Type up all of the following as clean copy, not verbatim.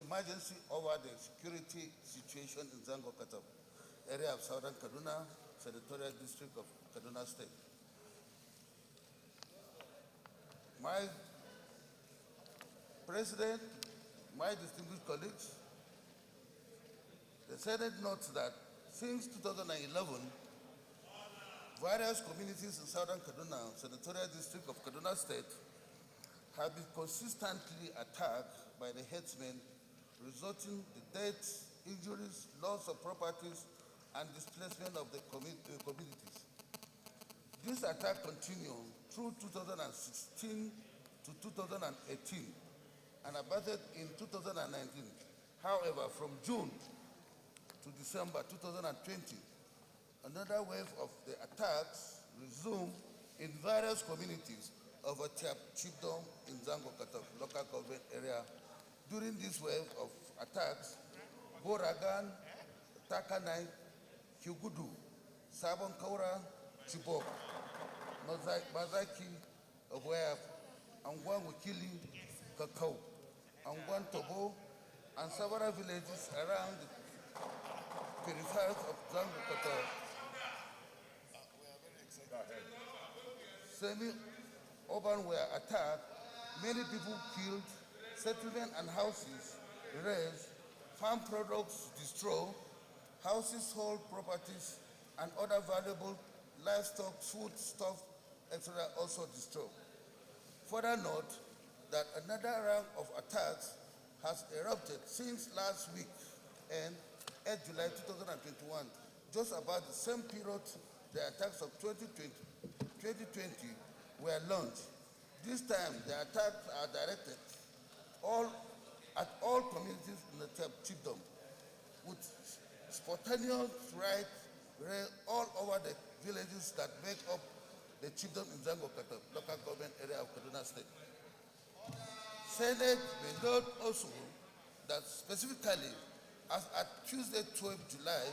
emergency over the security situation in Zango Katab, area of southern Kaduna, senatorial district of Kaduna State. My President, my distinguished colleagues, the Senate notes that since 2011, various communities in southern Kaduna, senatorial district of Kaduna State, have been consistently attacked by the headsmen, resulting in deaths, injuries, loss of properties, and displacement of the communities. This attack continued through 2016 to 2018 and abated in 2019. However, from June to December 2020, another wave of the attacks resumed in various communities of a chiefdom in Zango Katab, local government area. During this wave of attacks, Boragan, Takanai, Kigudu, Sabon Kaura, Chibok, Mazaki, Obuab, Angwan Wikili, Kakao, Angwan Tobo, and several villages around the periphery of Zango Katab. Semi-urban were attacked, many people killed, settlement and houses razed, farm products destroyed, household properties and other valuable livestock, food, stuff, etc. also destroyed. Further note that another round of attacks has erupted since last week and 8 July 2021, just about the same period the attacks of 2020 were launched. This time the attacks are directed at all communities in the chiefdom, with spontaneous raids all over the villages that make up the chiefdom in Zango Katab, local government area of Kaduna State. Senate may note also that specifically, as at Tuesday, 12 July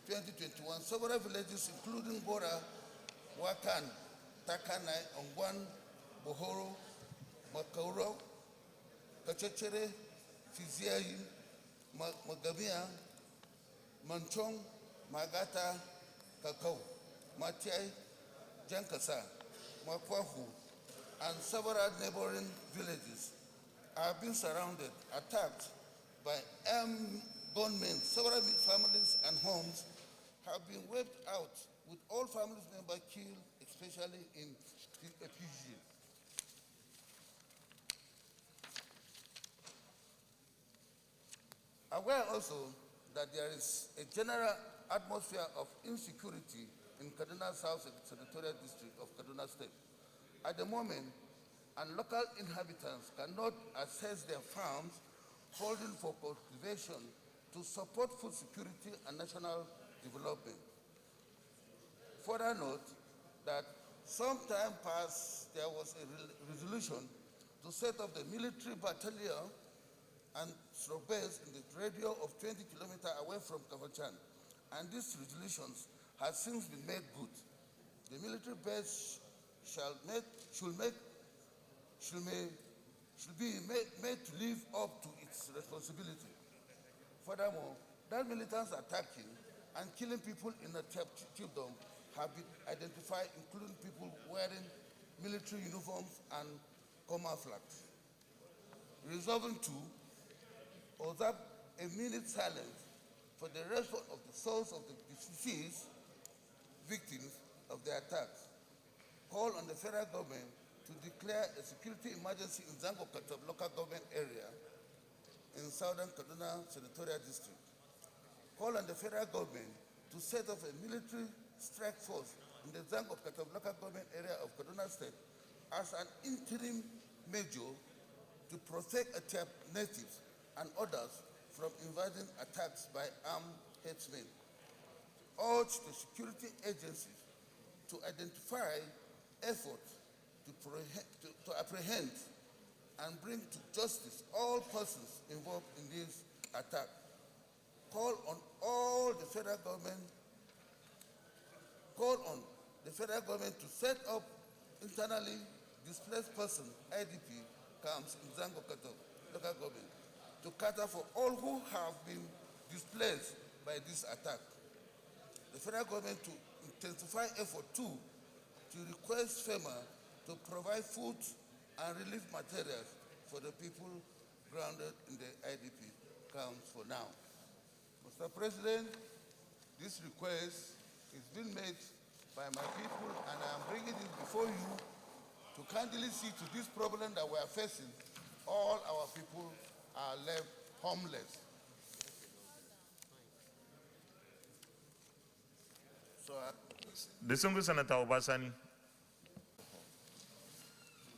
2021, several villages including Bora, Wakan, Takanai, Ongwan, Bohoro, Makauro, Kachachere, Fiziai, Magamia, Manchong, Magata, Kakao, Matiai, Jankasa, Makwahu, and several neighboring villages have been surrounded, attacked by armed gunmen. Several families and homes have been wiped out, with all family members killed, especially in PG. Aware also that there is a general atmosphere of insecurity in Kaduna South Senatorial District of Kaduna State. At the moment, and local inhabitants cannot access their farms holding for cultivation to support food security and national development. Further note that some time past, there was a resolution to set up the military battalion and base in the radius of 20 kilometers away from Kafachan, and these resolutions have since been made good. The military base should be made to live up to its responsibility. Furthermore, that militants attacking and killing people in the chiefdom have been identified, including people wearing military uniforms and camouflage. Resolving to observe a minute silence for the respect of the souls of the deceased victims of the attacks. Call on the federal government to declare a security emergency in Zango Katab local government area in southern Kaduna Senatorial District. Call on the federal government to set up a military strike force in the Zango Katab local government area of Kaduna State as an interim measure to protect natives and others from invading attacks by armed headsmen. Urge the security agencies to identify efforts to apprehend and bring to justice all persons involved in this attack. Call on the federal government to set up internally displaced person IDP camps in Zango Kato local government to cater for all who have been displaced by this attack. The federal government to intensify effort too to request FEMA to provide food and relief materials for the people grounded in the IDP camps for now. Mr. President, this request is being made by my people, and I am bringing it before you to kindly see to this problem that we are facing. All our people are left homeless. So, Distinguished Senator Obasani.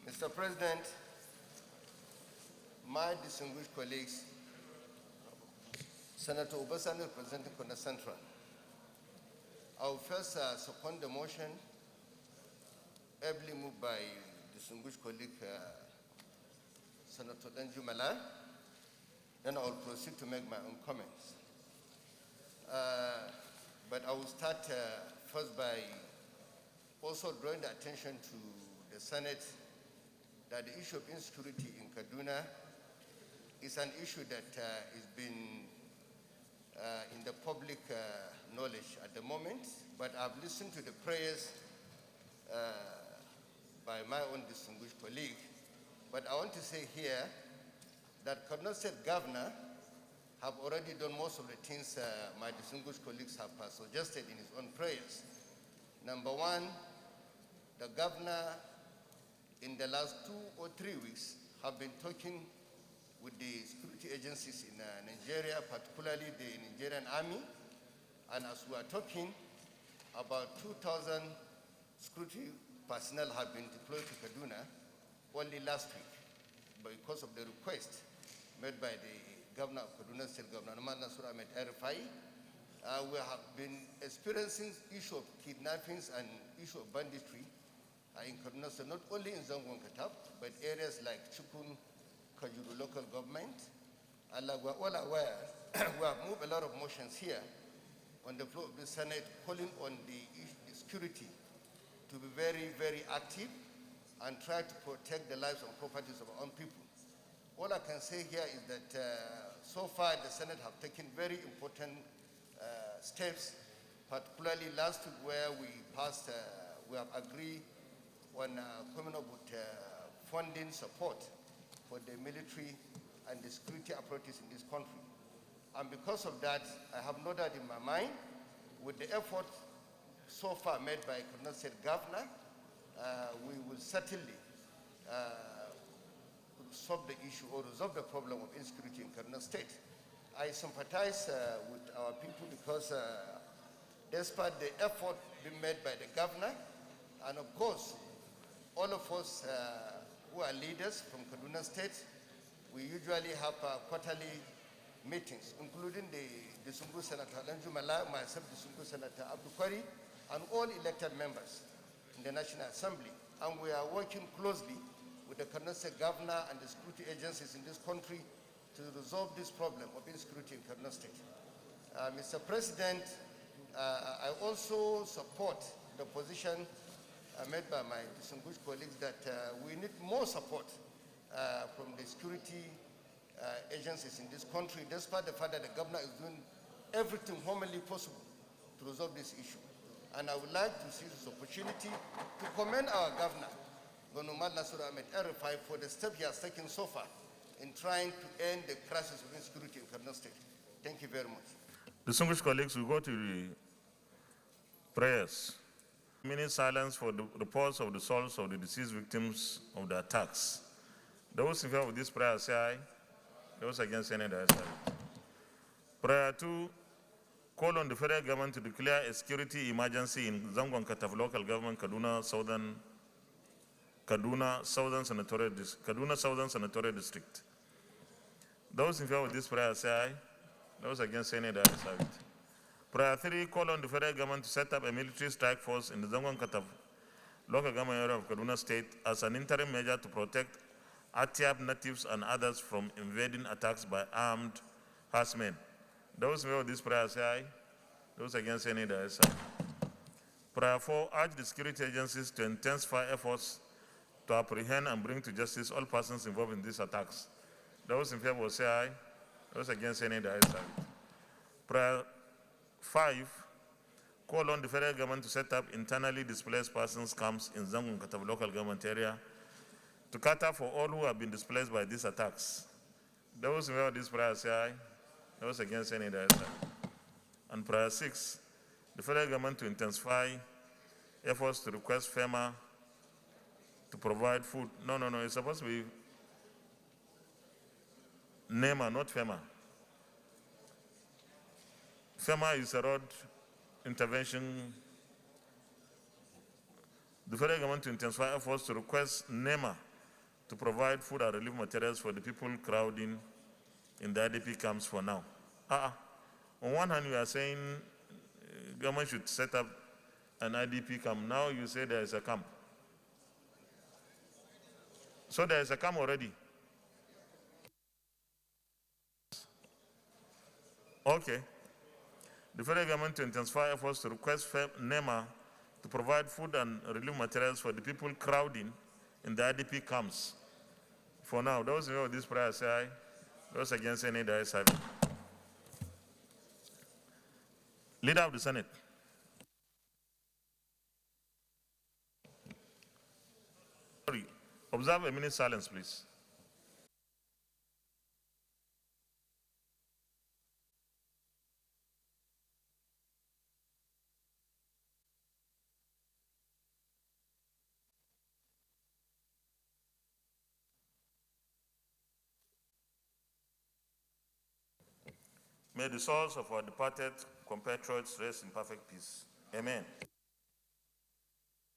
Mr. President, my distinguished colleagues, Senator Obasani representing Kaduna Central. I will first second the motion ably moved by distinguished colleague Senator Danjumala. Then I will proceed to make my own comments. But I will start first by also drawing the attention to the Senate that the issue of insecurity in Kaduna is an issue that has been in the public knowledge at the moment, but I've listened to the prayers by my own distinguished colleague. But I want to say here that Kaduna State Governor have already done most of the things my distinguished colleagues have suggested in his own prayers. Number one, the governor in the last 2 or 3 weeks have been talking with the security agencies in Nigeria, particularly the Nigerian army. And as we are talking, about 2,000 security personnel have been deployed to Kaduna only last week because of the request made by the governor of Kaduna State, Governor Nasur Ahmed El-Rufai. We have been experiencing issue of kidnappings and issue of banditry in Kaduna State, not only in Zangon Katap, but areas like Chukun, Kajuru local government. And like we're all aware, we have moved a lot of motions here on the floor of the Senate calling on the security to be very, very active and try to protect the lives and properties of our own people. All I can say here is that so far the Senate have taken very important steps, particularly last week where we passed, we have agreed on coming up with funding support for the military and the security apparatus in this country. And because of that, I have no doubt in my mind, with the effort so far made by Kaduna State Governor, we will certainly solve the issue or resolve the problem of insecurity in Kaduna State. I sympathize with our people because despite the effort being made by the governor, and of course, all of us who are leaders from Kaduna State, we usually have quarterly meetings, including the distinguished Senator Danjumala, myself, distinguished Senator Abdul Kwari, and all elected members in the National Assembly. And we are working closely with the Kaduna State Governor and the security agencies in this country to resolve this problem of insecurity in Kaduna State. Mr. President, I also support the position made by my distinguished colleagues that we need more support from the security agencies in this country, despite the fact that the governor is doing everything humanly possible to resolve this issue. And I would like to seize this opportunity to commend our governor, Governor Nasur Ahmed El-Rufai, for the step he has taken so far in trying to end the crisis of insecurity in Kaduna State. Thank you very much. Distinguished colleagues, we go to the prayers. Minute silence for the reports of the souls of the deceased victims of the attacks. Those in favor of this prayer say aye. Those against any say aye. Prayer 2, call on the federal government to declare a security emergency in Zangon Kataf local government, Kaduna Southern Senatorial District. Those in favor of this prayer say aye. Those against any say aye. Prayer 3, call on the federal government to set up a military strike force in the Zangon Kataf local government area of Kaduna State as an interim measure to protect Atiab natives and others from invading attacks by armed herdsmen. Those in favor of this prayer say aye. Those against any say aye. Prayer 4, urge the security agencies to intensify efforts to apprehend and bring to justice all persons involved in these attacks. Those in favor say aye. Those against any, the ayes have it. Prayer 5, call on the federal government to set up internally displaced persons camps in Zangun Katab local government area to cater for all who have been displaced by these attacks. Those in favor of this prayer say aye. Those against any, the ayes have it. And prayer 6, the federal government to intensify efforts to request FEMA to provide food. No, it's supposed to be NEMA, not FEMA. FEMA is a road intervention. The federal government to intensify efforts to request NEMA to provide food and relief materials for the people crowding in the IDP camps for now. On one hand, you are saying government should set up an IDP camp. Now you say there is a camp. So there is a camp already. Okay. The federal government to intensify efforts to request NEMA to provide food and relief materials for the people crowding in the IDP camps. For now, those who know this prayer say aye. Those against any, the ayes have it. Leader of the Senate. Sorry. Observe a minute silence, please. May the souls of our departed compatriots rest in perfect peace. Amen.